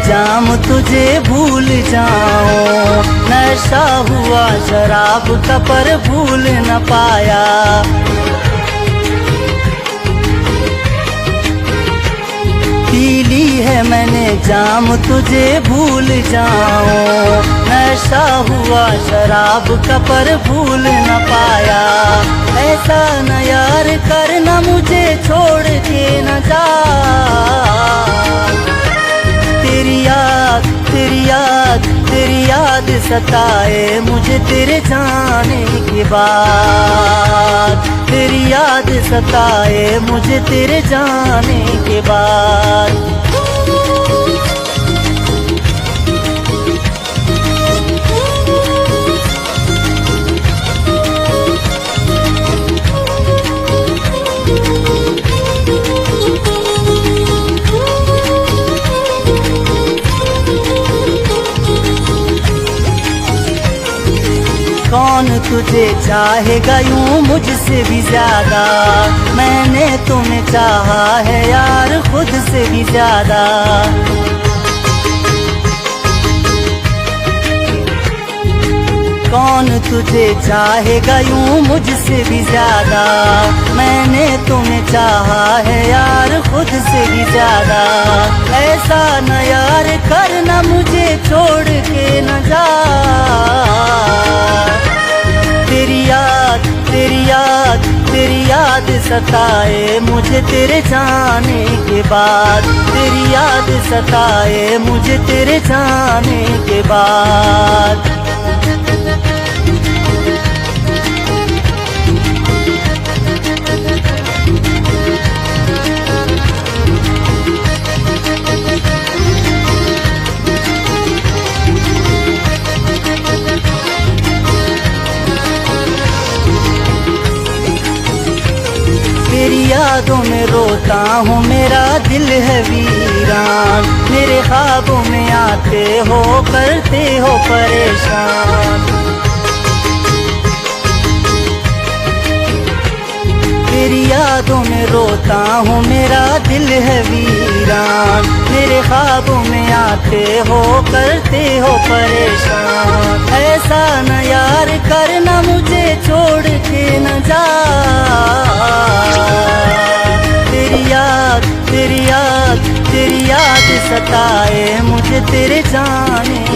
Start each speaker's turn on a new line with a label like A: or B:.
A: जाम तुझे भूल जाऊं। नशा हुआ शराब का पर भूल न पाया। पीली है मैंने जाम तुझे भूल जाऊं। नशा हुआ शराब का पर भूल न पाया। ऐसा न यार करना मुझे छोड़ के न जा। तेरी याद तेरी याद तेरी याद सताए मुझे तेरे जाने के बाद। तेरी याद सताए मुझे तेरे जाने के बाद। कौन तुझे चाहेगा यूं मुझसे भी ज्यादा। मैंने तुम्हें चाहा है यार खुद से भी ज्यादा। कौन तुझे चाहेगा यूं मुझसे भी ज्यादा। मैंने तुम्हें चाहा है यार खुद से भी ज्यादा। ऐसा न यार करना मुझे छोड़ के न जा। तेरी याद तेरी याद तेरी याद सताए मुझे तेरे जाने के बाद। तेरी याद सताए मुझे तेरे जाने के बाद। तेरी यादों में रोता हूँ मेरा दिल है वीरान। मेरे ख्वाबों में आते हो करते हो परेशान। तेरी यादों में रोता हूँ मेरा दिल है वीरान। मेरे ख्वाबों में आते हो करते हो परेशान। ऐसा न यार करना मुझे छोड़ के न जा। तेरी याद तेरी याद तेरी याद सताए मुझे तेरे जाने